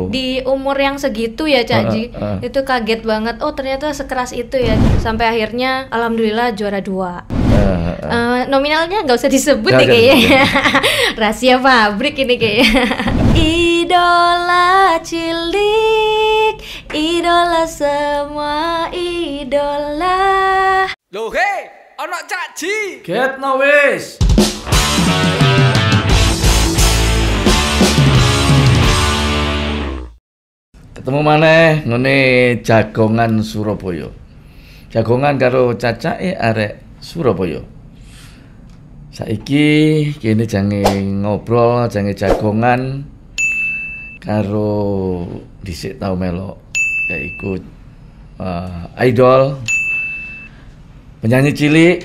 Di umur yang segitu ya Cak Ji, itu kaget banget. Oh ternyata sekeras itu ya. Sampai akhirnya alhamdulillah juara 2. Nominalnya nggak usah disebut ya kayaknya. Rahasia pabrik ini kayaknya. Idola cilik, idola semua idola. Loh hei, ono Cak Ji. Get no wis. Ketemu maneh ngene jagongan Surabaya. Jagongan karo cacake arek Surabaya. Saiki kene jange ngobrol, jange jagongan karo dhisik tau melok yaiku idol penyanyi cilik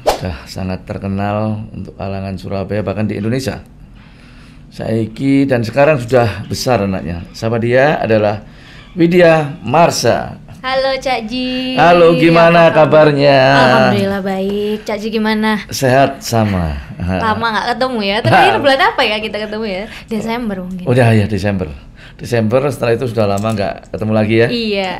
sudah sangat terkenal untuk kalangan Surabaya bahkan di Indonesia. Saiki dan sekarang sudah besar anaknya. Siapa dia? Adalah Widya Marsha. Halo Cak Ji. Halo, gimana kabarnya? Alhamdulillah baik. Cak Ji gimana? Sehat sama. Lama nggak ketemu ya. Terakhir bulan apa ya kita ketemu ya? Desember mungkin. Udah ya Desember. Setelah itu sudah lama nggak ketemu lagi ya? Iya.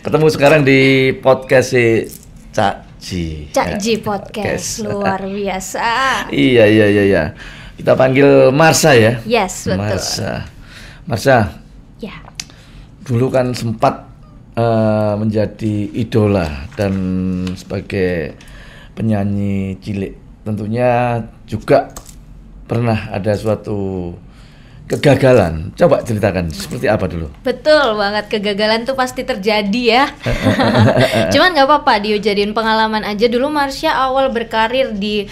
Ketemu sekarang di podcast si Cak Ji. Cak Ji podcast luar biasa. Iya. Kita panggil Marsha ya. Yes, betul. Marsha. Ya. Dulu kan sempat menjadi idola dan sebagai penyanyi cilik. Tentunya juga pernah ada suatu kegagalan. Coba ceritakan seperti apa dulu? Betul banget, kegagalan tuh pasti terjadi ya. Cuman nggak apa-apa, dia jadiin pengalaman aja. Dulu Marsha awal berkarir di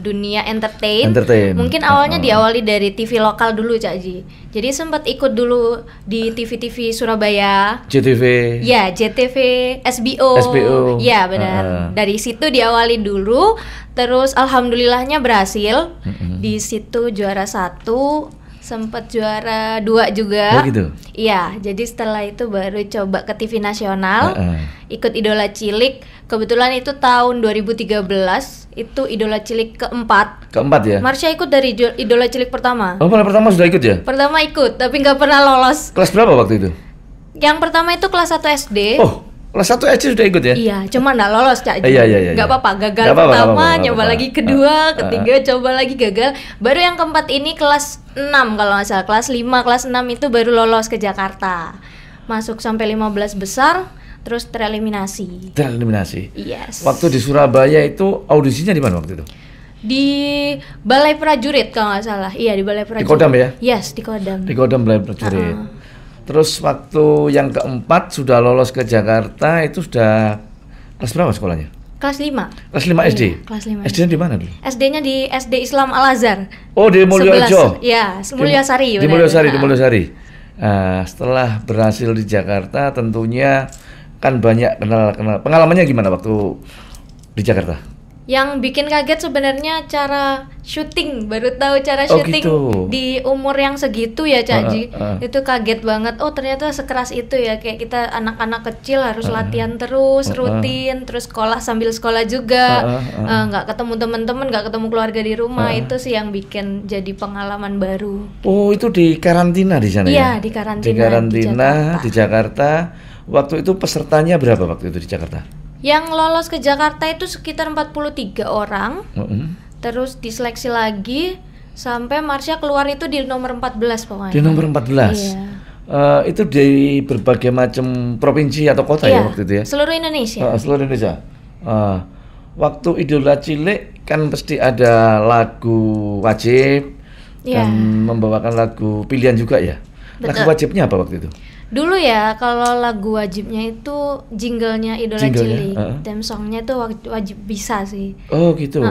dunia entertain. Mungkin awalnya diawali dari TV lokal dulu Cak Ji. Jadi sempat ikut dulu di TV-TV Surabaya. JTV. Ya, JTV, SBO. Ya, benar. Dari situ diawali dulu. Terus alhamdulillahnya berhasil. Di situ juara 1, sempat juara 2 juga. Oh gitu. Iya, jadi setelah itu baru coba ke TV nasional. Ikut Idola Cilik. Kebetulan itu tahun 2013, itu Idola Cilik keempat ya? Marsha ikut dari Idola Cilik pertama. Oh, malah pertama sudah ikut ya? Pertama ikut, tapi nggak pernah lolos. Kelas berapa waktu itu? Yang pertama itu kelas 1 SD. Oh, kelas 1 SD sudah ikut ya? Iya, cuma nggak lolos Cak Ji. Iya. Nggak apa-apa, gagal pertama, nyoba lagi kedua, ketiga, coba lagi gagal. Baru yang keempat ini kelas 6 kalau nggak salah, kelas 5, kelas 6 itu baru lolos ke Jakarta. Masuk sampai 15 besar. Terus tereliminasi. Yes. Waktu di Surabaya itu audisinya di mana waktu itu? Di Balai Prajurit kalau nggak salah. Iya, di Balai Prajurit. Di Kodam ya? Yes, di Kodam. Di Kodam Balai Prajurit. Terus waktu yang keempat sudah lolos ke Jakarta, itu sudah kelas berapa sekolahnya? Kelas 5. Kelas 5 SD? Iya, kelas 5. SD-nya di mana dulu? SD-nya di SD Islam Al-Azhar. Oh, di Mulyorejo? Iya, Mulyasari. Di Mulyasari. Setelah berhasil di Jakarta tentunya kan banyak kenal. Pengalamannya gimana waktu di Jakarta? Yang bikin kaget sebenarnya cara syuting, baru tahu cara syuting gitu. Di umur yang segitu ya Cak Ji. Itu kaget banget. Oh ternyata sekeras itu ya, kayak kita anak-anak kecil harus latihan terus, rutin, terus sambil sekolah juga. Nggak ketemu teman-teman, nggak ketemu keluarga di rumah. Itu sih yang bikin jadi pengalaman baru. Oh, itu di karantina di sana ya? Iya, di karantina. Di Jakarta. Waktu itu pesertanya berapa waktu itu di Jakarta? Yang lolos ke Jakarta itu sekitar 43 orang. Terus diseleksi lagi sampai Marsha keluar itu di nomor 14 pokoknya. Di nomor 14? Iya. Itu dari berbagai macam provinsi atau kota ya waktu itu ya? Seluruh Indonesia. Seluruh Indonesia. Waktu Idola Cilik kan pasti ada lagu wajib dan membawakan lagu pilihan juga ya? Betul. Lagu wajibnya apa waktu itu? Dulu ya, kalau lagu wajibnya itu jinglenya Idola Cilik. Theme songnya itu wajib bisa sih. Oh gitu.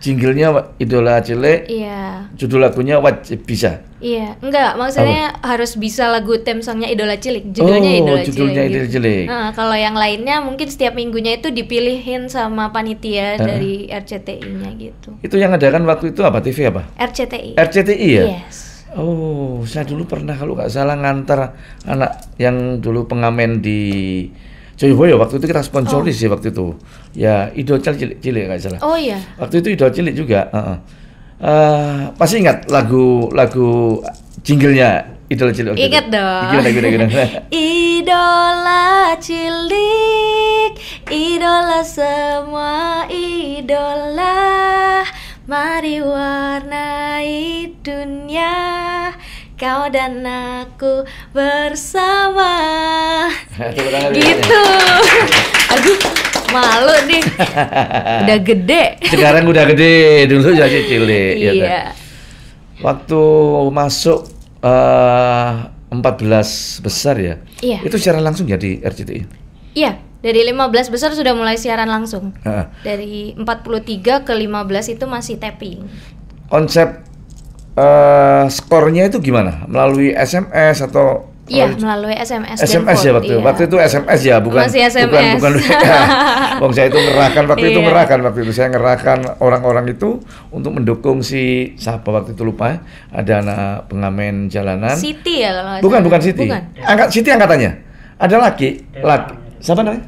Jinglenya Idola Cilik. Iya. Judul lagunya wajib bisa. Iya, enggak, maksudnya harus bisa lagu theme songnya Idola Cilik. Judulnya Idola Cilik. Kalau yang lainnya mungkin setiap minggunya itu dipilihin sama panitia dari RCTI-nya gitu. Itu yang ada kan waktu itu apa? TV apa? RCTI. RCTI ya? Yes. Oh, saya dulu pernah kalau nggak salah ngantar anak yang dulu pengamen di Joyoboyo. Waktu itu kita sponsoris sih waktu itu. Ya, Idola Cilik nggak salah. Oh iya. Waktu itu Idola Cilik juga. Pasti ingat lagu jinglenya Idola Cilik. Ingat dong. Gimana? Idola cilik, idola semua idola, mari warnai dunia, kau dan aku bersama. Gitu. Aduh, malu nih. Udah gede. Sekarang udah gede, dulu jadi cilik. Iya. Ya, waktu masuk 14 besar ya. Iya. Itu secara langsung jadi RCTI. Iya, dari 15 besar sudah mulai siaran langsung. Dari 43 ke 15 itu masih tapping. Konsep skornya itu gimana? Melalui SMS atau Iya, melalui SMS SMS dan ya phone, waktu iya. waktu itu SMS ya, bukan Masih SMS. bukan Wong saya itu ngerahkan waktu itu Iya. waktu itu saya ngerahkan orang-orang itu untuk mendukung si siapa waktu itu lupa, ada anak pengamen jalanan. Siti ya kalau nggak Bukan salah. Siti. Bukan. Siti angkatannya. Ada laki. Siapa namanya?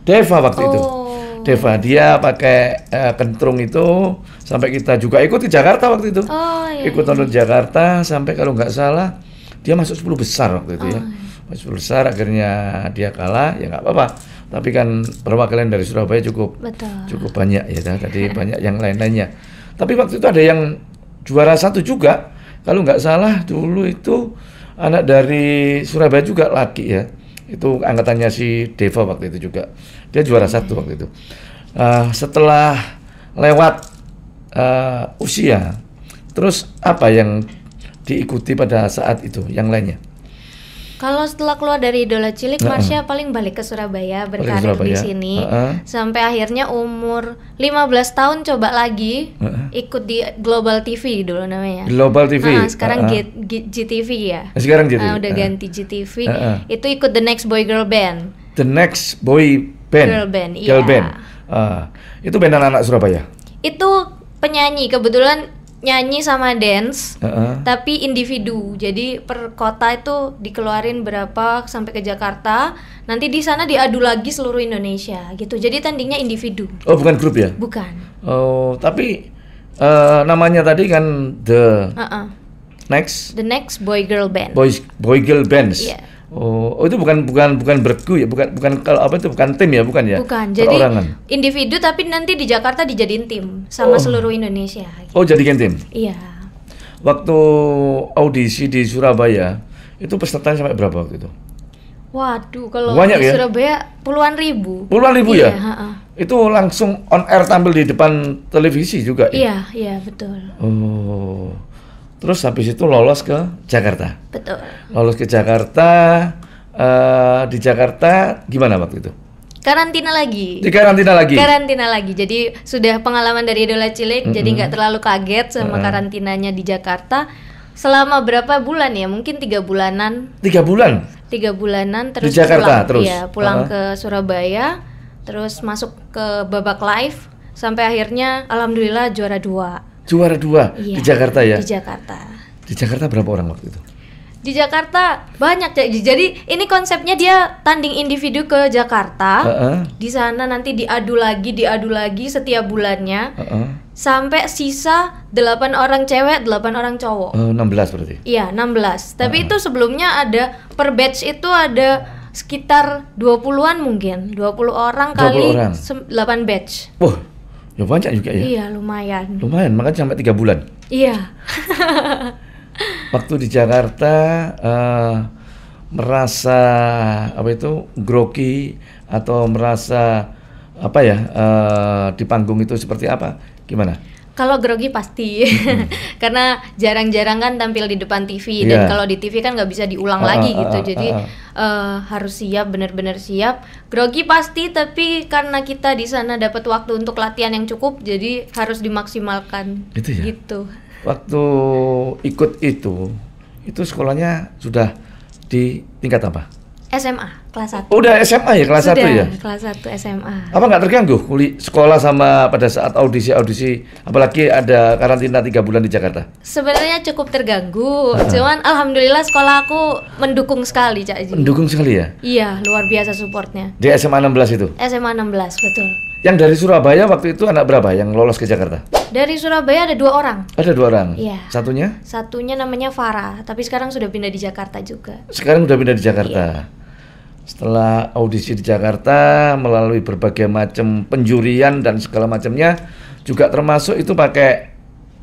Deva waktu itu. Oh. Deva, dia pakai kentrung itu sampai kita juga ikut ke Jakarta waktu itu. Oh, iya, Ikut nonton Jakarta sampai kalau nggak salah dia masuk 10 besar waktu itu ya. Masuk 10 besar, akhirnya dia kalah, ya nggak apa-apa. Tapi kan perwakilan dari Surabaya cukup banyak ya, tadi banyak yang lain-lainnya. Tapi waktu itu ada yang juara 1 juga, kalau nggak salah dulu itu anak dari Surabaya juga laki ya. Itu angkatannya si Deva waktu itu juga. Dia juara 1 waktu itu. Setelah lewat usia, terus apa yang diikuti pada saat itu yang lainnya? Kalau setelah keluar dari Idola Cilik, Marsha paling balik ke Surabaya, berkarir di sini. Sampai akhirnya umur 15 tahun coba lagi ikut di Global TV dulu namanya. Global TV. Sekarang GTV ya. Sekarang GTV. Udah ganti GTV. Itu ikut The Next Boy Girl Band. The Next Boy Band. Girl Band, Girl iya. Band. Itu band anak-anak Surabaya. Itu penyanyi, kebetulan nyanyi sama dance, tapi individu. Jadi per kota itu dikeluarin berapa sampai ke Jakarta. Nanti di sana diadu lagi seluruh Indonesia gitu. Jadi tandingnya individu. Oh, bukan grup ya? Bukan. Oh, tapi namanya tadi kan The Next Boy Girl Band. Boy Girl Bands. Iya. Oh, itu bukan bergu ya, bukan kalau apa itu bukan tim ya, bukan ya? Bukan. Jadi perorangan. individu tapi nanti di Jakarta dijadiin tim sama seluruh Indonesia. Gitu. Oh, jadikan tim. Iya. Waktu audisi di Surabaya itu pesertanya sampai berapa waktu itu? Waduh, kalau banyak di ya? Surabaya puluhan ribu. Puluhan ribu Iya, ya? Itu langsung on air tampil di depan televisi juga ya? Iya, betul. Oh. Terus habis itu lolos ke Jakarta. Betul. Lolos ke Jakarta, di Jakarta gimana waktu itu? Karantina lagi. Di karantina lagi? Karantina lagi, jadi sudah pengalaman dari Idola Cilik, jadi nggak terlalu kaget sama karantinanya di Jakarta. Selama berapa bulan ya, mungkin 3 bulanan. 3 bulan? 3 bulanan, terus di Jakarta, pulang, terus? Ya, pulang ke Surabaya, terus masuk ke babak live, sampai akhirnya Alhamdulillah juara 2. Juara 2 Iya, di Jakarta ya? Di Jakarta. Di Jakarta berapa orang waktu itu? Di Jakarta banyak, jadi ini konsepnya dia tanding individu ke Jakarta. Di sana nanti diadu lagi setiap bulannya. Sampai sisa 8 orang cewek, 8 orang cowok. 16 berarti? Iya, 16. Tapi itu sebelumnya ada per batch itu ada sekitar 20-an mungkin. 20 orang 20 kali orang. 8 batch. Wah, ya banyak juga ya? Iya, lumayan. Lumayan, makanya sampai 3 bulan. Iya. Waktu di Jakarta merasa apa itu grogi atau merasa apa ya di panggung itu seperti apa? Gimana? Kalau grogi pasti, karena jarang-jarang kan tampil di depan TV dan kalau di TV kan nggak bisa diulang lagi gitu, jadi harus siap, benar-benar siap. Grogi pasti, tapi karena kita di sana dapat waktu untuk latihan yang cukup, jadi harus dimaksimalkan. Gitu ya? Gitu. Waktu ikut itu sekolahnya sudah di tingkat apa? SMA, kelas 1. Udah SMA ya, kelas 1 ya? Kelas 1 SMA. Apa nggak terganggu sekolah sama pada saat audisi, apalagi ada karantina 3 bulan di Jakarta? Sebenarnya cukup terganggu, cuman alhamdulillah sekolah aku mendukung sekali, Cak Ji. Mendukung sekali ya? Iya, luar biasa supportnya. Di SMA 16 itu? SMA 16, betul. Yang dari Surabaya waktu itu anak berapa yang lolos ke Jakarta? Dari Surabaya ada 2 orang. Ada 2 orang? Iya. Satunya? Satunya namanya Farah, tapi sekarang sudah pindah di Jakarta juga. Sekarang sudah pindah di Jakarta. Iya. Setelah audisi di Jakarta, melalui berbagai macam penjurian dan segala macamnya, juga termasuk itu pakai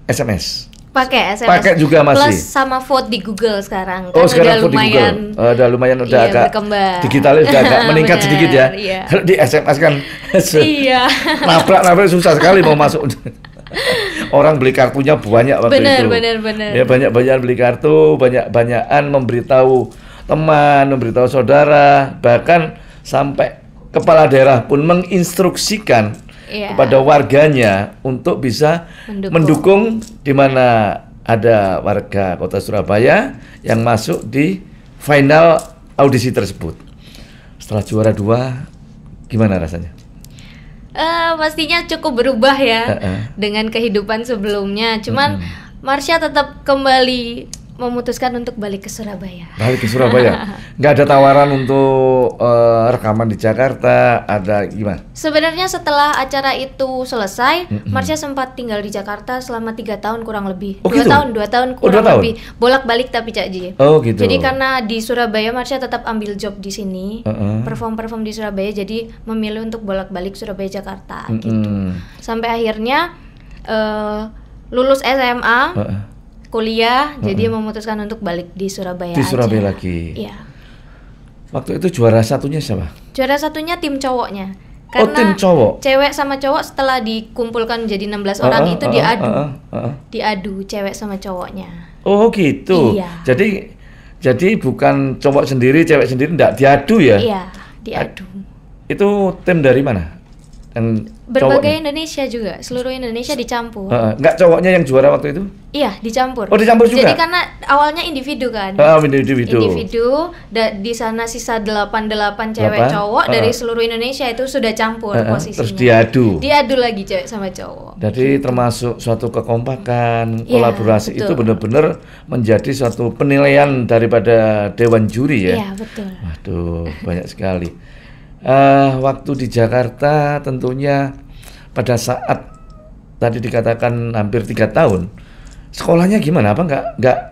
SMS. Pakai SMS. Pakai juga masih. Plus sama vote di Google sekarang. Oh, Kan sekarang udah vote di lumayan. Google. Udah lumayan udah Iya, agak berkembang. digitalnya udah agak meningkat Bener, sedikit ya. iya. Kalau di SMS kan Iya. nabrak susah sekali mau masuk. Orang beli kartunya banyak waktu itu. Bener. Ya banyak beli kartu, banyakan memberitahu teman, memberitahu saudara, bahkan sampai kepala daerah pun menginstruksikan kepada warganya untuk bisa mendukung di mana ada warga Kota Surabaya yang masuk di final audisi tersebut. Setelah juara 2, gimana rasanya? Pastinya cukup berubah ya dengan kehidupan sebelumnya. Cuman Marsha tetap kembali memutuskan untuk balik ke Surabaya. Balik ke Surabaya? Nggak ada tawaran untuk rekaman di Jakarta, ada gimana? Sebenarnya setelah acara itu selesai, Marsha sempat tinggal di Jakarta selama 3 tahun kurang lebih. Oh, 2 gitu? tahun kurang 2 tahun? lebih. Bolak-balik tapi Cak Ji. Oh gitu. Jadi karena di Surabaya Marsha tetap ambil job di sini, perform di Surabaya, jadi memilih untuk bolak-balik Surabaya Jakarta gitu. Sampai akhirnya lulus SMA, kuliah, jadi memutuskan untuk balik di Surabaya. Di Surabaya aja. lagi. Iya. Waktu itu juara satunya siapa? Juara satunya tim cowoknya. Oh, tim cowok. Cewek sama cowok setelah dikumpulkan jadi 16 orang itu diadu cewek sama cowoknya. Oh gitu. Iya. Jadi bukan cowok sendiri, cewek sendiri, enggak diadu ya? Iya, diadu. Itu tim dari mana? Yang Berbagai cowoknya? Indonesia juga, seluruh Indonesia dicampur. Enggak cowoknya yang juara waktu itu? Iya, dicampur. Oh, dicampur juga? Jadi karena awalnya individu kan. Individu, di sana sisa 88 cewek cowok dari seluruh Indonesia itu sudah campur posisinya. Terus diadu. Diadu lagi cewek sama cowok. Jadi termasuk suatu kekompakan, kolaborasi itu benar-benar menjadi suatu penilaian daripada dewan juri ya. Iya, betul. Waduh, banyak sekali. Waktu di Jakarta tentunya pada saat tadi dikatakan hampir 3 tahun, sekolahnya gimana? Apa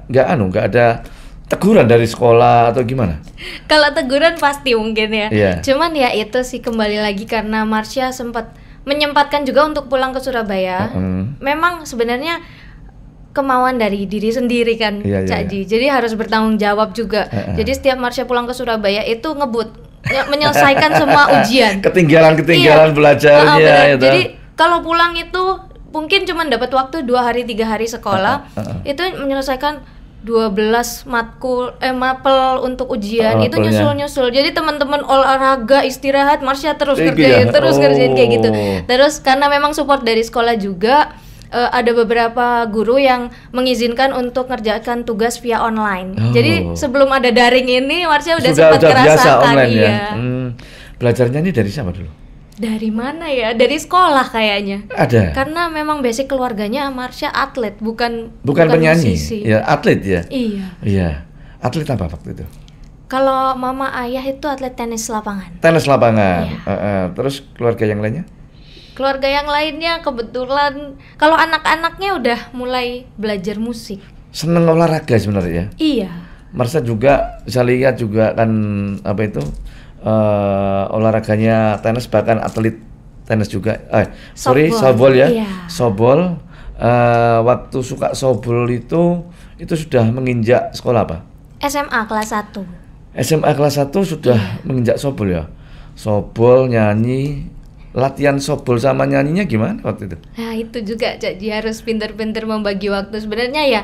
nggak ada teguran dari sekolah atau gimana? Kalau teguran pasti mungkin ya. Iya. Cuman ya itu sih kembali lagi karena Marsha sempat menyempatkan juga untuk pulang ke Surabaya. Memang sebenarnya kemauan dari diri sendiri kan, Cak Ji. Jadi harus bertanggung jawab juga. Jadi setiap Marsha pulang ke Surabaya itu ngebut menyelesaikan semua ujian. Ketinggalan belajarnya. Ya, jadi kalau pulang itu mungkin cuma dapat waktu 2 hari 3 hari sekolah, itu menyelesaikan 12 mapel untuk ujian, itu nyusul. Jadi teman-teman olahraga, istirahat, Marsha terus kerjain kayak gitu. Terus karena memang support dari sekolah juga, ada beberapa guru yang mengizinkan untuk ngerjakan tugas via online. Jadi sebelum ada daring ini, Marsha udah sempat ngerasakan ya. Belajarnya ini dari siapa dulu? Dari mana ya? Dari sekolah kayaknya. Ada. Karena memang basic keluarganya Marsha atlet, bukan penyanyi. musisi. Ya, atlet ya. Iya. Atlet apa waktu itu? Kalau mama ayah itu atlet tenis lapangan. Tenis lapangan. Iya. Terus keluarga yang lainnya? Keluarga yang lainnya kebetulan kalau anak-anaknya udah mulai belajar musik. Seneng olahraga sebenarnya. Iya. Marsha juga saya lihat juga kan olahraganya tenis, bahkan atlet tenis juga. Softball ya. Iya. Softball. Waktu suka softball itu sudah menginjak sekolah apa? SMA kelas 1. SMA kelas 1 sudah menginjak softball ya. Softball, nyanyi. Latihan softball sama nyanyinya gimana waktu itu? Nah itu juga jadi harus pinter-pinter membagi waktu. Sebenarnya ya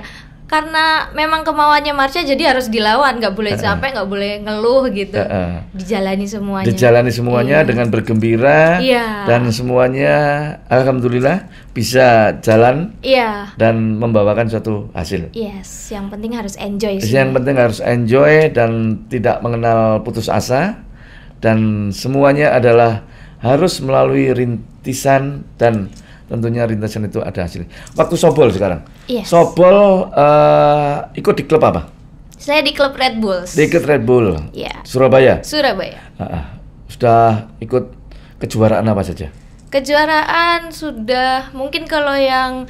karena memang kemauannya Marsha jadi harus dilawan, nggak boleh capek, nggak boleh ngeluh gitu. Dijalani semuanya. Dengan bergembira. Dan semuanya alhamdulillah bisa jalan. Dan membawakan suatu hasil. Yes, yang penting harus enjoy sih. Yang penting harus enjoy dan tidak mengenal putus asa, dan semuanya adalah harus melalui rintisan, dan tentunya rintisan itu ada hasilnya. Waktu softball sekarang, softball ikut di klub apa? Saya di klub Red Bulls. Di klub Red Bull. Iya. Surabaya. Sudah ikut kejuaraan apa saja? Kejuaraan sudah, mungkin kalau yang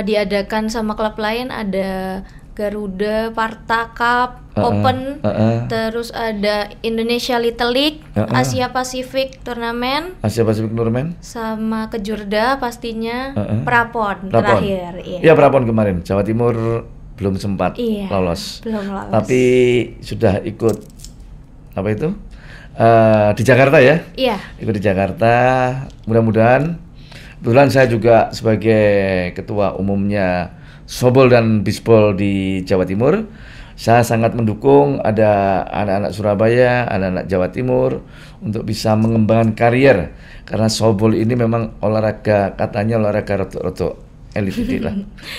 diadakan sama klub lain ada Garuda, Parta Cup, Open, terus ada Indonesia Little League, Asia Pacific Turnamen, sama Kejurda pastinya, Prapon terakhir. Iya, Prapon kemarin, Jawa Timur belum sempat lolos. Belum lolos. Tapi sudah ikut apa itu? Di Jakarta ya? Iya. Ikut di Jakarta, mudah-mudahan. Kebetulan saya juga sebagai ketua umumnya Sobol dan Bisbol di Jawa Timur, saya sangat mendukung ada anak-anak Surabaya, anak-anak Jawa Timur untuk bisa mengembangkan karier, karena Sobol ini memang katanya olahraga rotok-rotok elit lah,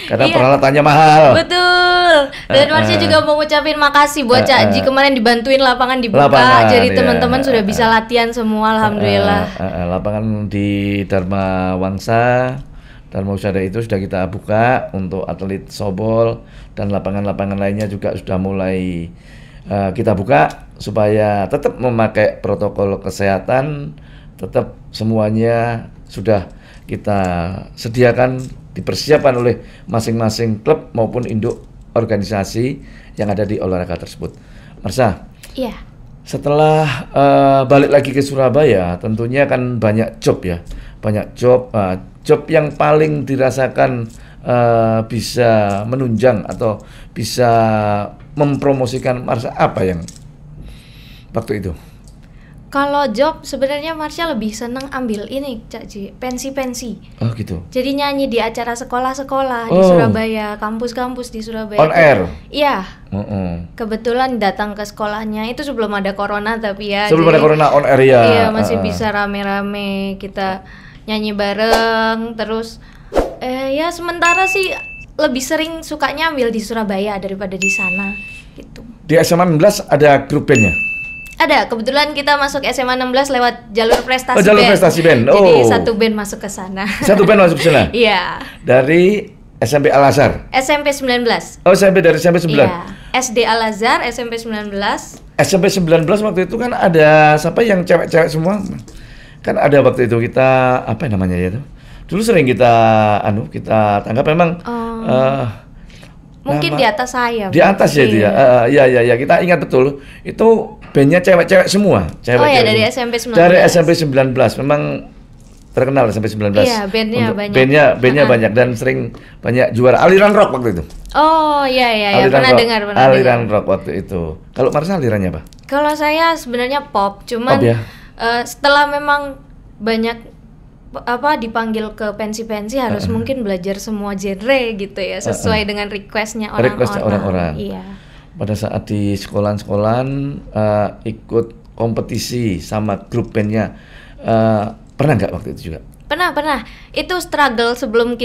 karena peralatannya mahal. Betul. Dan Marsha juga mau ngucapin makasih buat Cak Ji, kemarin dibantuin lapangan dibuka, jadi teman-teman sudah bisa latihan semua, alhamdulillah. Lapangan di Dharma Wangsa, Dharma Usada itu sudah kita buka untuk atlet Sobol, dan lapangan-lapangan lainnya juga sudah mulai kita buka supaya tetap memakai protokol kesehatan, tetap semuanya sudah kita sediakan, dipersiapkan oleh masing-masing klub maupun induk organisasi yang ada di olahraga tersebut. Marsha, iya. Setelah balik lagi ke Surabaya, tentunya kan banyak job ya, banyak job. Job yang paling dirasakan bisa menunjang atau bisa mempromosikan Marsha apa yang waktu itu? Kalau job sebenarnya Marsha lebih seneng ambil ini, Cak Ji, pensi-pensi. Oh gitu. Jadi nyanyi di acara sekolah-sekolah di Surabaya, kampus-kampus di Surabaya. On air? Iya. Kebetulan datang ke sekolahnya itu sebelum ada corona, tapi ya. Sebelum ada corona, on air ya. Iya, masih bisa rame-rame kita nyanyi bareng. Terus ya sementara sih lebih sering sukanya ambil di Surabaya daripada di sana gitu. Di SMA 16 ada grup bandnya? Ada, kebetulan kita masuk SMA 16 lewat jalur prestasi band. Jalur prestasi band. Jadi satu band masuk ke sana. Satu band masuk ke sana? Iya. Dari SMP Al-Azhar? SMP 19. Oh, dari SMP 19? Iya. SD Al-Azhar, SMP 19. SMP 19 waktu itu kan ada siapa yang cewek-cewek semua? Kan ada waktu itu kita, apa namanya ya itu? Dulu sering kita tangkap memang mungkin di atas saya. Di atas ya dia. Iya, kita ingat betul. Itu bandnya cewek-cewek semua. Ya dari SMP 19. Dari SMP 19 memang terkenal SMP 19. Iya, bandnya banyak. Bandnya banyak dan sering banyak juara aliran rock waktu itu. Oh iya, pernah dengar. Aliran rock waktu itu. Kalau Marsha alirannya apa? Kalau saya sebenarnya pop, cuman ya? Setelah memang banyak dipanggil ke pensi-pensi harus mungkin belajar semua genre gitu ya, sesuai dengan requestnya orang-orang. Iya. Pada saat di sekolahan ikut kompetisi sama grup bandnya, pernah nggak waktu itu juga? Pernah. Itu struggle sebelum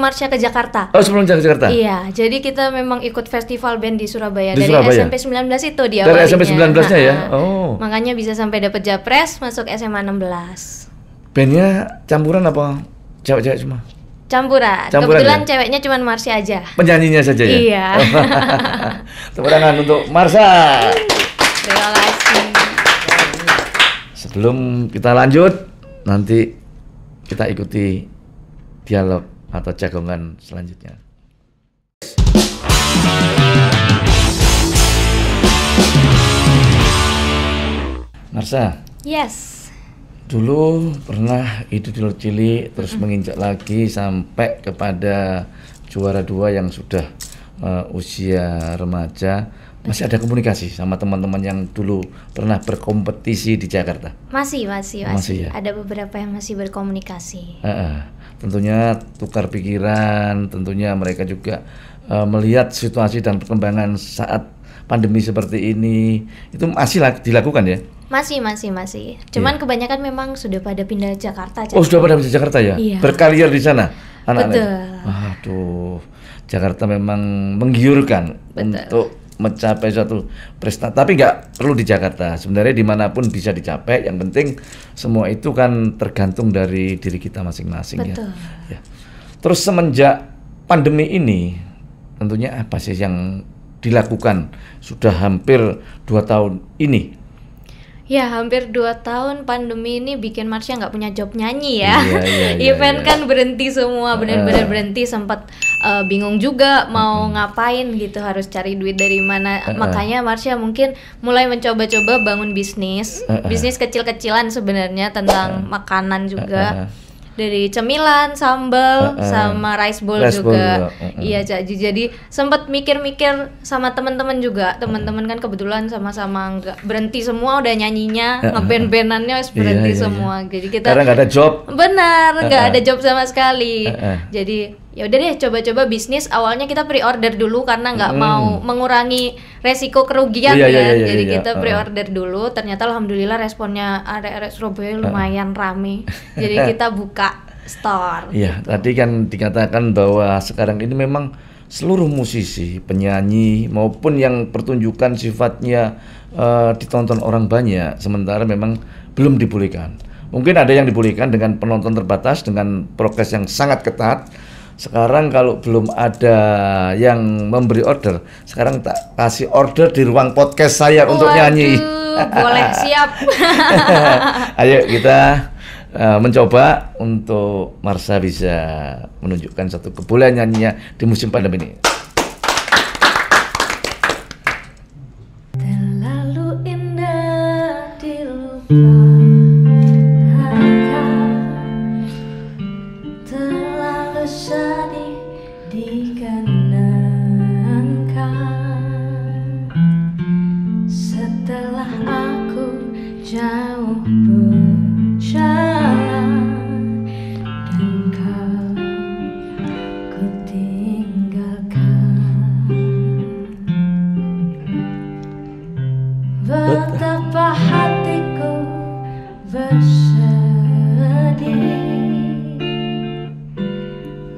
Marsha ke Jakarta. Oh, sebelum ke Jakarta? Iya, jadi kita memang ikut festival band di Surabaya. Dari SMP 19 itu dia. Dari SMP 19-nya ya? Oh. Makanya bisa sampai dapat japres masuk SMA 16. Bandnya campuran apa cewek-cewek semua? Campuran. Kebetulan ya? Ceweknya cuma Marsha aja. Penyanyinya saja ya? Iya. Tepuk tangan untuk Marsha. Terima kasih. Sebelum kita lanjut, nanti kita ikuti dialog atau jagongan selanjutnya. Marsha. Yes. Dulu pernah itu di cilik, terus menginjak lagi sampai kepada juara 2 yang sudah usia remaja. Masih ada komunikasi sama teman-teman yang dulu pernah berkompetisi di Jakarta? Masih ya? Ada beberapa yang masih berkomunikasi. Tentunya tukar pikiran, tentunya mereka juga melihat situasi dan perkembangan saat pandemi seperti ini. Itu masih dilakukan ya? Masih. Cuman kebanyakan memang sudah pada pindah Jakarta. Oh, sudah pada pindah Jakarta ya? Iya. Berkarier di sana anak-anak. Betul. Aduh, Jakarta memang menggiurkan. Betul. Untuk mencapai suatu prestasi. Tapi nggak perlu di Jakarta. Sebenarnya dimanapun bisa dicapai. Yang penting semua itu kan tergantung dari diri kita masing-masing. Betul. Ya. Terus semenjak pandemi ini, tentunya apa sih yang dilakukan sudah hampir 2 tahun ini? Ya, hampir 2 tahun pandemi ini bikin Marsha nggak punya job nyanyi ya. Event kan berhenti semua, benar-benar berhenti, sempat bingung juga mau ngapain gitu, harus cari duit dari mana. Makanya Marsha mungkin mulai mencoba-coba bangun bisnis kecil-kecilan sebenarnya tentang makanan juga. Dari cemilan, sambal, sama rice bowl juga. Iya, jadi sempat mikir-mikir sama teman-teman juga. Teman-teman kan kebetulan sama-sama nggak berhenti semua, udah nyanyinya, ngeband-bandannya berhenti semua. Jadi kita karena nggak ada job. Benar, nggak ada job sama sekali. Jadi ya udah deh, coba-coba bisnis. Awalnya kita pre-order dulu karena nggak mau mengurangi resiko kerugian kan. Jadi kita pre-order dulu. Ternyata alhamdulillah responnya arek-arek Surabaya lumayan rame. Jadi kita buka store. Iya, tadi kan dikatakan bahwa sekarang ini memang seluruh musisi, penyanyi maupun yang pertunjukan sifatnya ditonton orang banyak, sementara memang belum dibolehkan. Mungkin ada yang dibolehkan dengan penonton terbatas dengan prokes yang sangat ketat. Sekarang kalau belum ada yang memberi order, sekarang tak kasih order di ruang podcast saya untuk nyanyi. Boleh, siap. Ayo kita mencoba untuk Marsha bisa menunjukkan satu kebolehan nyanyinya di musim pandemi ini. Terlalu indah dilupakan. Sedih dikenangkan setelah aku jauh berjalan dan kau ku tinggalkan. Betapa hatiku bersedih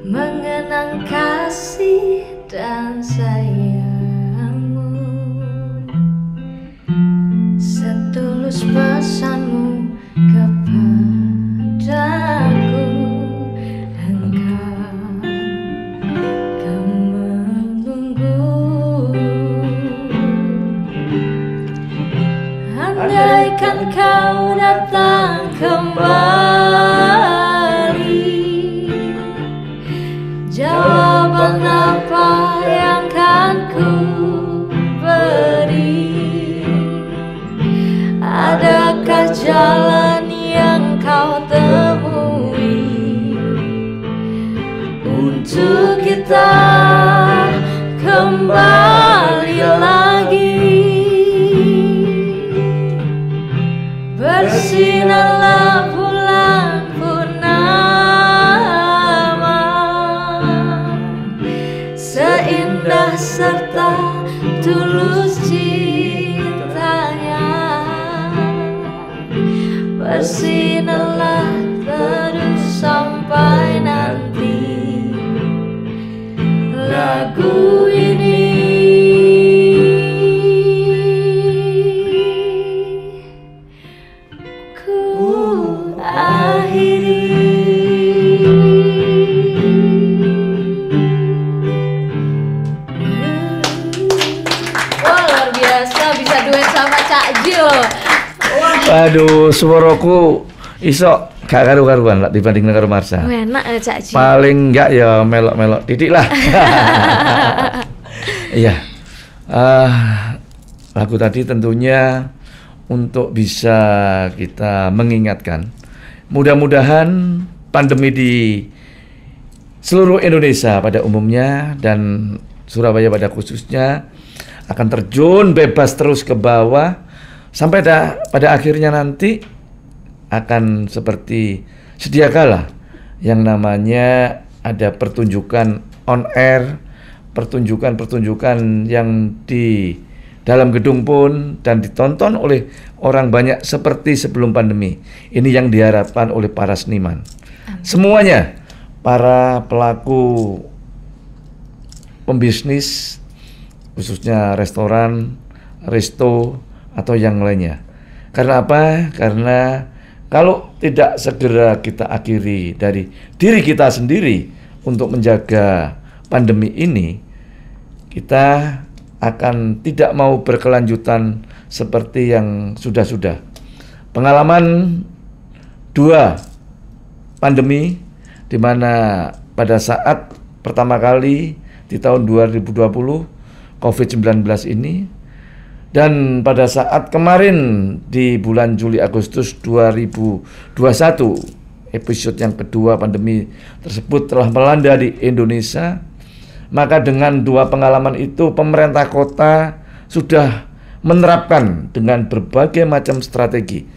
mengenang kasih dan sayangmu, setulus pesanmu kepadaku, engkau kan menunggu. Andaikan kau datang kembali, jawaban apa yang kan ku beri? Adakah jalan yang kau temui untuk kita kembali lagi? Bersinarlah bulan purnama, seindah serta tulus cintanya. Bersinarlah terus sampai nanti lagu ini ku akhiri. Bisa duet sama Cak Jil. Waduh, suaraku iso gak karu-karuan lah dibandingin karo Marsha. Enak ya Cak Jil. Paling enggak ya melok-melok titik lah. Iya. Lagu tadi tentunya untuk bisa kita mengingatkan. Mudah-mudahan pandemi di seluruh Indonesia pada umumnya dan Surabaya pada khususnya akan terjun bebas terus ke bawah sampai pada akhirnya nanti akan seperti sedia kala yang namanya ada pertunjukan on air, pertunjukan yang di dalam gedung pun dan ditonton oleh orang banyak seperti sebelum pandemi. Ini yang diharapkan oleh para seniman. Semuanya, para pelaku pembisnis khususnya restoran, resto, atau yang lainnya. Karena apa? Karena kalau tidak segera kita akhiri dari diri kita sendiri untuk menjaga pandemi ini, kita akan tidak mau berkelanjutan seperti yang sudah-sudah. pengalaman 2 pandemi, di mana pada saat pertama kali di tahun 2020 COVID-19 ini, dan pada saat kemarin di bulan Juli Agustus 2021 episode yang kedua pandemi tersebut telah melanda di Indonesia. Maka dengan 2 pengalaman itu pemerintah kota sudah menerapkan dengan berbagai macam strategi,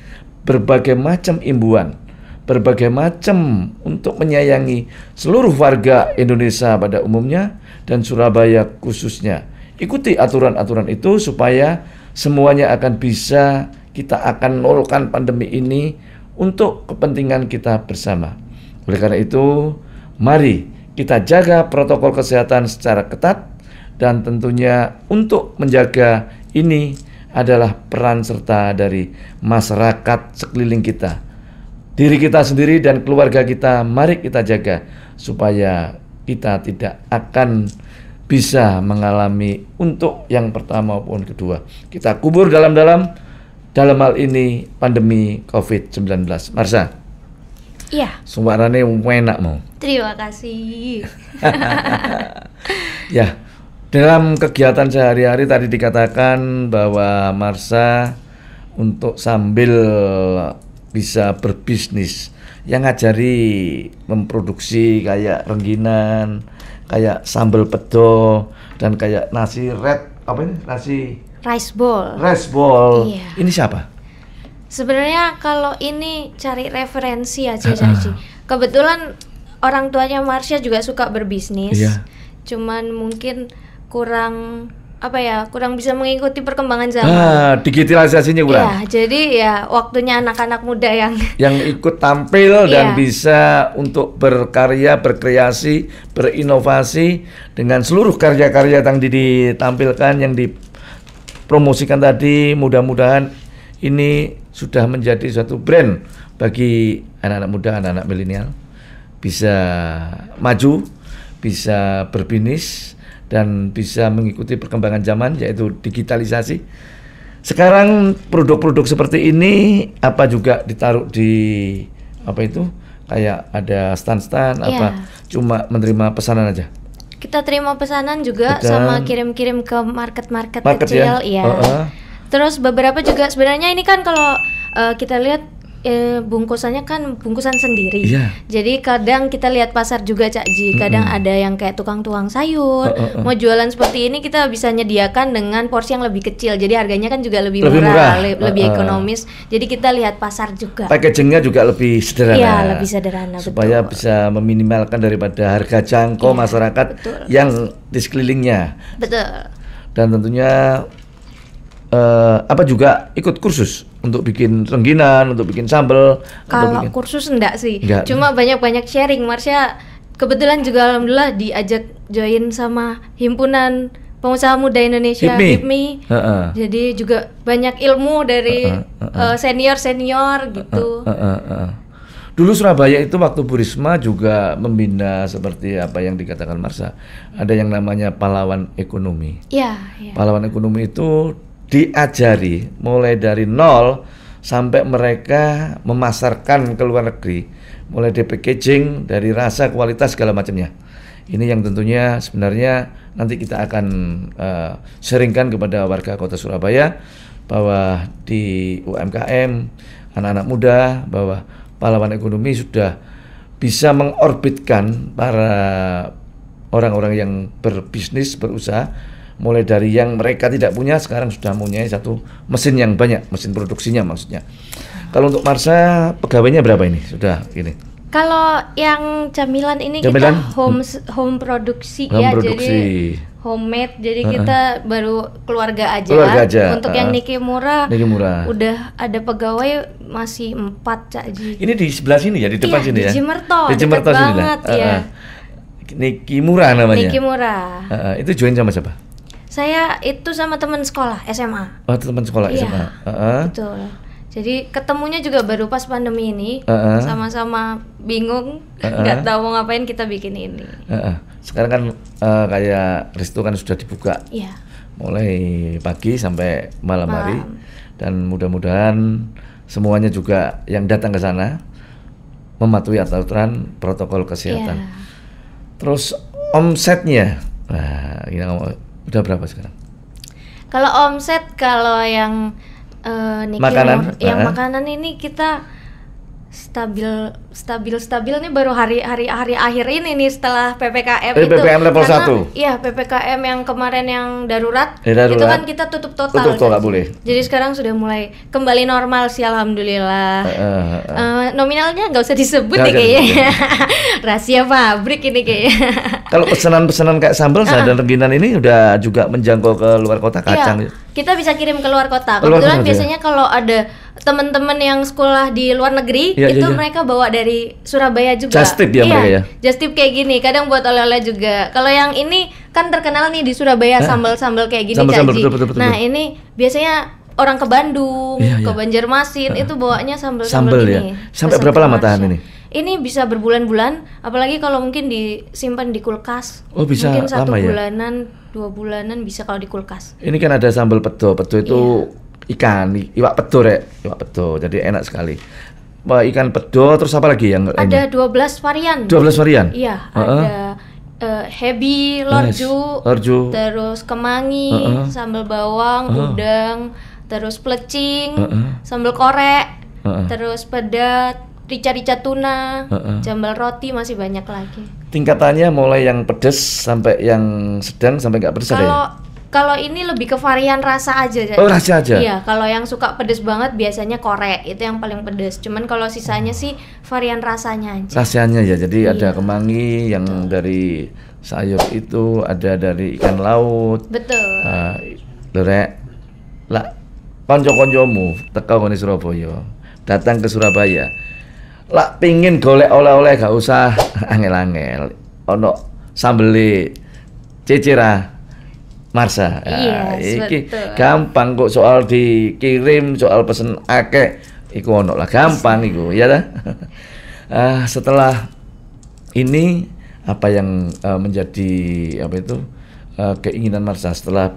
berbagai macam imbuan, berbagai macam untuk menyayangi seluruh warga Indonesia pada umumnya dan Surabaya khususnya. Ikuti aturan-aturan itu supaya semuanya akan bisa, kita akan nolkan pandemi ini untuk kepentingan kita bersama. Oleh karena itu, mari kita jaga protokol kesehatan secara ketat, dan tentunya untuk menjaga ini adalah peran serta dari masyarakat sekeliling kita. Diri kita sendiri dan keluarga kita mari kita jaga supaya kita tidak akan bisa mengalami untuk yang pertama maupun kedua. Kita kubur dalam-dalam dalam hal ini pandemi COVID-19. Marsha. Iya. Suaranya enak mau. Terima kasih. Ya, dalam kegiatan sehari-hari tadi dikatakan bahwa Marsha untuk sambil bisa berbisnis yang ngajari memproduksi kayak rengginan, kayak sambal pedo, dan kayak nasi Rice ball. Iya. Ini siapa? Sebenarnya kalau ini cari referensi aja Caci. Kebetulan orang tuanya Marsha juga suka berbisnis. Iya. Cuman mungkin kurang bisa mengikuti perkembangan zaman. Digitalisasinya kurang. Iya, jadi ya waktunya anak-anak muda yang ikut tampil dan bisa untuk berkarya, berkreasi, berinovasi dengan seluruh karya-karya yang ditampilkan, yang dipromosikan tadi. Mudah-mudahan ini sudah menjadi suatu brand bagi anak-anak muda, anak-anak milenial, bisa maju, bisa berbisnis, dan bisa mengikuti perkembangan zaman, yaitu digitalisasi. Sekarang produk-produk seperti ini juga ditaruh di kayak ada stand-stand cuma menerima pesanan aja. Kita terima pesanan juga sama kirim-kirim ke market kecil Terus beberapa juga sebenarnya ini kan kalau kita lihat bungkusannya kan bungkusan sendiri. Jadi kadang kita lihat pasar juga Cak Ji, kadang ada yang kayak tukang sayur mau jualan seperti ini, kita bisa nyediakan dengan porsi yang lebih kecil, jadi harganya kan juga lebih murah. Lebih ekonomis. Jadi kita lihat pasar juga. Packagingnya juga lebih sederhana. Iya, lebih sederhana, supaya bisa meminimalkan daripada harga jangkau masyarakat yang di sekelilingnya. Betul. Dan tentunya juga ikut kursus untuk bikin rengginan, untuk bikin sambal. Kalau kursus enggak sih, cuma banyak-banyak sharing. Marsha kebetulan juga alhamdulillah diajak join sama Himpunan Pengusaha Muda Indonesia, HIPMI. Jadi juga banyak ilmu dari senior-senior gitu. Dulu Surabaya itu waktu Bu Risma juga membina seperti apa yang dikatakan Marsha. Ada yang namanya pahlawan ekonomi. Iya. Pahlawan ekonomi itu diajari mulai dari nol sampai mereka memasarkan ke luar negeri, mulai dari packaging, dari rasa, kualitas, segala macamnya. Ini yang tentunya sebenarnya nanti kita akan sharingkan kepada warga kota Surabaya bahwa di UMKM, anak-anak muda, bahwa pahlawan ekonomi sudah bisa mengorbitkan para orang-orang yang berbisnis, berusaha, mulai dari yang mereka tidak punya sekarang sudah mempunyai satu mesin yang banyak, mesin produksinya maksudnya. Kalau untuk Marsha pegawainya berapa ini? Sudah ini. Kalau yang camilan ini kita home produksi. Jadi homemade. Jadi kita baru keluarga aja. Untuk yang Niki Murah udah ada pegawai masih 4 Cak Ji. Ini di sebelah sini ya, di depan sini ya. Di Cimerto sini banget ya. Niki Murah namanya. Niki Murah. Itu join sama siapa? Saya itu sama teman sekolah SMA. Oh, teman sekolah SMA. Betul. Jadi ketemunya juga baru pas pandemi ini, sama-sama bingung, nggak tahu mau ngapain, kita bikin ini. Sekarang kan kayak resto kan sudah dibuka, mulai pagi sampai malam hari, dan mudah-mudahan semuanya juga yang datang ke sana mematuhi aturan protokol kesehatan. Iya. Terus omsetnya, nah, udah berapa sekarang? Kalau omset, kalau yang Niki makanan, makanan ini kita stabil nih baru hari akhir ini nih setelah PPKM itu. PPKM level 1. Iya, PPKM yang kemarin yang darurat, darurat. itu kan kita tutup total. Tutup nggak boleh. Jadi sekarang sudah mulai kembali normal sih, alhamdulillah. Nominalnya nggak usah disebut nih kayaknya. Rahasia pabrik ini kayaknya. Kalau pesanan-pesanan kayak sambal dan rengginang ini udah juga menjangkau ke luar kota, kacang. Iya, kita bisa kirim ke luar kota. Kebetulan biasanya kalau ada teman-teman yang sekolah di luar negeri, mereka bawa dari Surabaya juga. Just tip ya mereka ya. Just tip kayak gini, kadang buat oleh-oleh juga. Kalau yang ini kan terkenal nih di Surabaya, sambal-sambal kayak gini, sambal, betul. Nah, ini biasanya orang ke Bandung, ke Banjarmasin itu bawanya sambal-sambal ini. Ya. Sampai berapa lama tahan ini? Ini bisa berbulan-bulan, apalagi kalau mungkin disimpan di kulkas. Oh, bisa mungkin 1 lama ya? bulanan, 2 bulanan bisa kalau di kulkas. Ini kan ada sambal pedo. Pedo itu ikan, iwak pedo iwak pedo. Jadi enak sekali. Ikan pedo, terus apa lagi yang ada 12 varian. 12 varian? Iya, ada hebi, lorju, terus kemangi, sambal bawang, udang, terus plecing, sambal korek, terus pedat, rica-rica tuna, jambal roti, masih banyak lagi. Tingkatannya mulai yang pedas sampai yang sedang sampai nggak pedas ada ya? Kalau ini lebih ke varian rasa aja. Oh, rasa aja? Iya, kalau yang suka pedas banget biasanya korek, itu yang paling pedas. Cuman kalau sisanya sih varian rasanya aja. Rasanya ya, jadi ada kemangi yang dari sayur itu, ada dari ikan laut. Betul. Lerek, lah konco-koncomu teko ngene Surabaya, datang ke Surabaya. Lah pingin golek oleh-oleh gak usah angel-angel. Ono sambele Cecira Marsa. Iki betul. Gampang kok, soal dikirim, soal pesen akeh iku ono lah, gampang iku, ya dah. Setelah ini apa yang menjadi keinginan Marsa setelah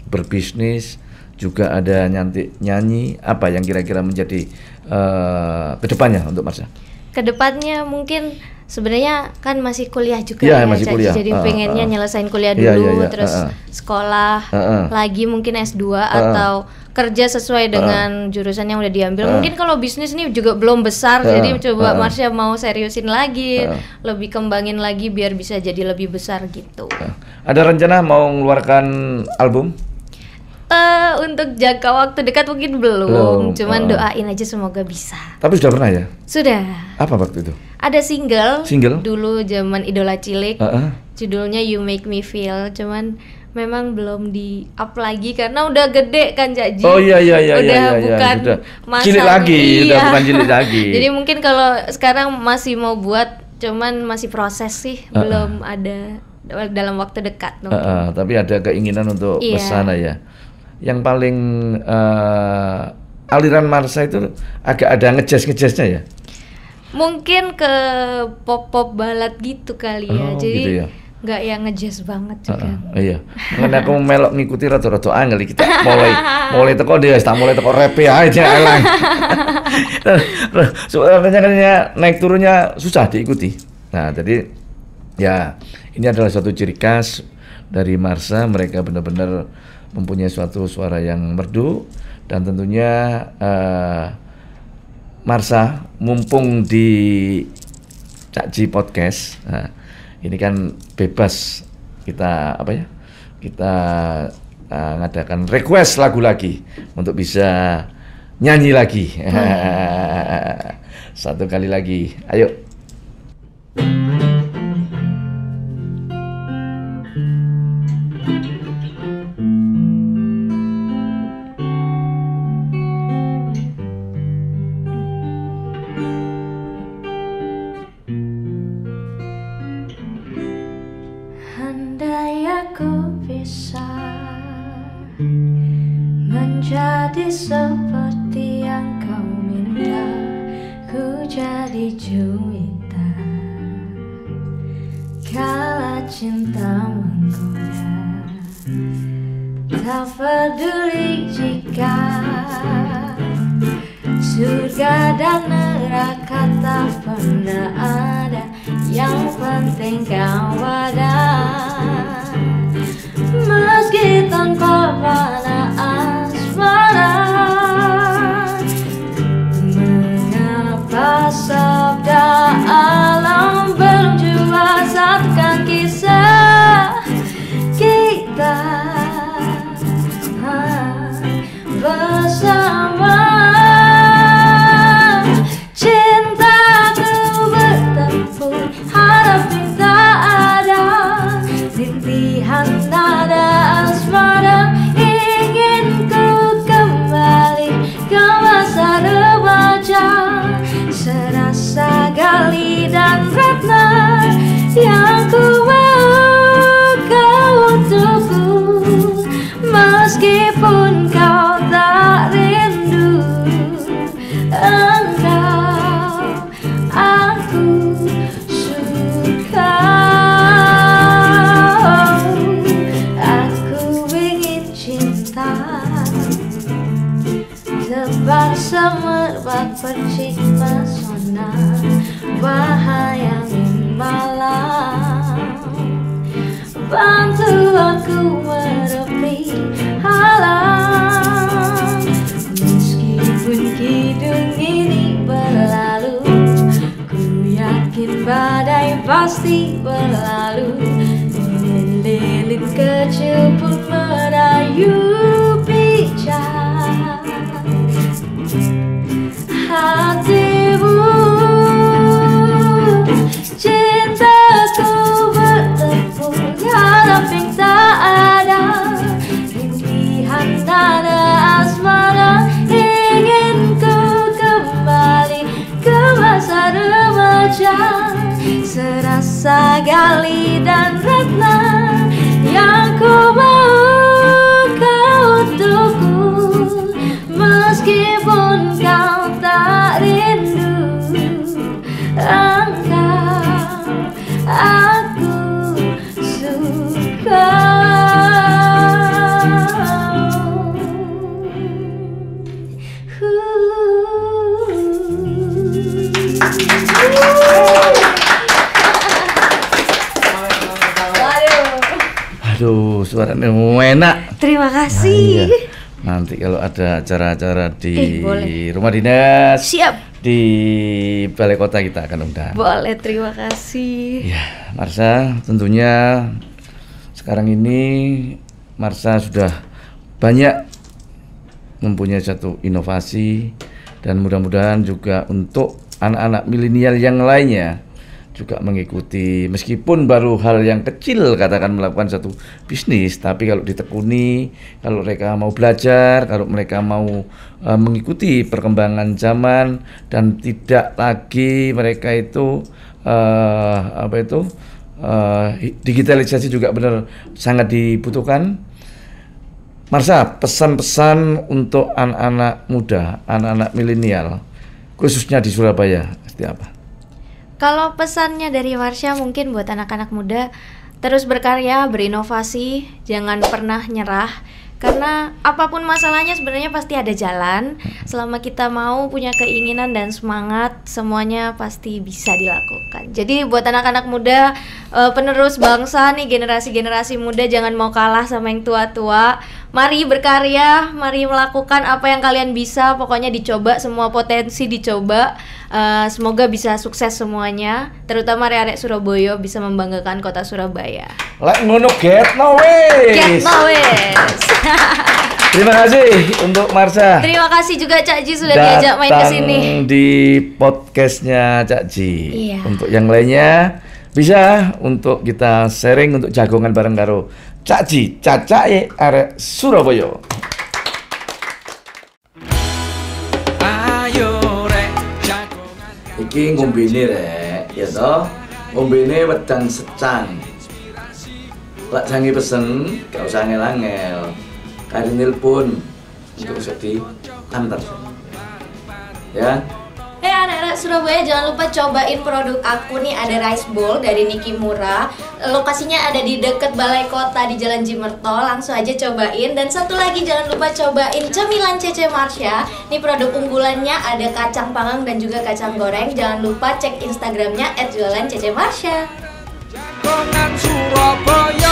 berbisnis, juga ada nyanyi, apa yang kira-kira menjadi kedepannya untuk Marsa? Kedepannya mungkin sebenarnya kan masih kuliah juga masih kuliah. Jadi pengennya nyelesain kuliah dulu, terus sekolah lagi mungkin S2 atau kerja sesuai dengan jurusan yang udah diambil. Mungkin kalau bisnis ini juga belum besar, jadi coba Marsha mau seriusin lagi, lebih kembangin lagi biar bisa jadi lebih besar gitu. Ada rencana mau mengeluarkan album? Untuk jangka waktu dekat mungkin belum. Cuman doain aja semoga bisa. Tapi sudah pernah ya? Sudah. Apa waktu itu? Ada single dulu zaman Idola Cilik, judulnya You Make Me Feel. Cuman memang belum di up lagi karena udah gede kan Jaji. Oh iya. Bukan cilik lagi, udah bukan cilik lagi. Jadi mungkin kalau sekarang masih mau buat, cuman masih proses sih, belum ada dalam waktu dekat. Tapi ada keinginan untuk kesana ya. Yang paling aliran Marsa itu agak ada ngejazz-ngejazznya ya? Mungkin ke pop balad gitu kali ya. Jadi gitu ya? Nggak yang ngejazz banget juga. Iya. Karena aku melok ngikuti rada-rada angel kita mulai teko dia, mulai teko rap ya aja elang. Soalnya naik turunnya susah diikuti. Nah, jadi ya ini adalah suatu ciri khas dari Marsa, mereka benar-benar mempunyai suatu suara yang merdu, dan tentunya Marsa mumpung di Cakji Podcast, ini kan bebas kita ngadakan request lagu lagi untuk bisa nyanyi lagi. Satu kali lagi, ayo. Menjadi seperti yang kau minta, ku jadi juwita. Kala cinta menggoda, tak peduli jika Surga dan neraka tak pernah ada, yang penting kau ada. Meski tanpa warna asmara, mengapa sabda alam belum jua satukan kisah kita bersama. Cintaku bertempur, harap tak ada rintihan nada asmara. Ingin ku kembali ke masa remaja, serasa Gali dan Ratna yang ku mau kau untukku. Meskipun kau tak rindu, engkau aku suka. Aku ingin cinta tebar semerbak percik pesona, wahai malam, bantu aku menepi halam. Meskipun kidung ini berlalu, ku yakin badai pasti berlalu. Lilin kecil pun merayu bicara hatimu. Cintaku bertepuk, harap yang tak ada rintihan nada asmara. Ingin ku kembali ke masa remaja, serasa Gali dan Ratna yang ku mau kau untukku. Meskipun kau tak rindu, engkau aku suka. Aduh, suaranya enak. Terima kasih. Nah, iya. Nanti kalau ada acara-acara di rumah dinas, siap, di balai kota kita akan undang. Boleh, terima kasih. Ya, Marsha, tentunya sekarang ini Marsha sudah banyak mempunyai satu inovasi, dan mudah-mudahan juga untuk anak-anak milenial yang lainnya juga mengikuti, meskipun baru hal yang kecil, katakan melakukan satu bisnis, tapi kalau ditekuni, kalau mereka mau belajar, kalau mereka mau mengikuti perkembangan zaman, dan tidak lagi mereka itu digitalisasi juga benar sangat dibutuhkan. Marsha, pesan-pesan untuk anak-anak muda, anak-anak milenial, khususnya di Surabaya, seperti apa? Kalau pesannya dari Marsha mungkin buat anak-anak muda, terus berkarya, berinovasi, jangan pernah nyerah. Karena apapun masalahnya sebenarnya pasti ada jalan. Selama kita mau, punya keinginan dan semangat, semuanya pasti bisa dilakukan. Jadi buat anak-anak muda, penerus bangsa nih, generasi-generasi muda, jangan mau kalah sama yang tua-tua. Mari berkarya, mari melakukan apa yang kalian bisa. Pokoknya dicoba, semua potensi dicoba. Semoga bisa sukses semuanya, terutama arek-arek Surabaya bisa membanggakan kota Surabaya. Like ngono, get no ways. Get no ways. Terima kasih untuk Marsha. Terima kasih juga Cak Ji sudah diajak main ke sini di podcastnya Cak Ji. Iya. Untuk yang lainnya bisa untuk kita sharing untuk jagongan bareng karo Cak Ji, cacake arek Surabaya. Iki ngombene rek, ya toh? Ngombene wedang secang. Lek jange pesen, gak usah angel-angel. Kari nelpon untuk bisa diantar. Ya. Hey anak-anak Surabaya, jangan lupa cobain produk aku nih, ada rice bowl dari Nikimura. Lokasinya ada di deket Balai Kota di Jalan Jimerto, langsung aja cobain. Dan satu lagi jangan lupa cobain cemilan Cece Marsha. Ini produk unggulannya, ada kacang panggang dan juga kacang goreng. Jangan lupa cek Instagramnya @jualan Cece Marsha. Jagongan Surabaya.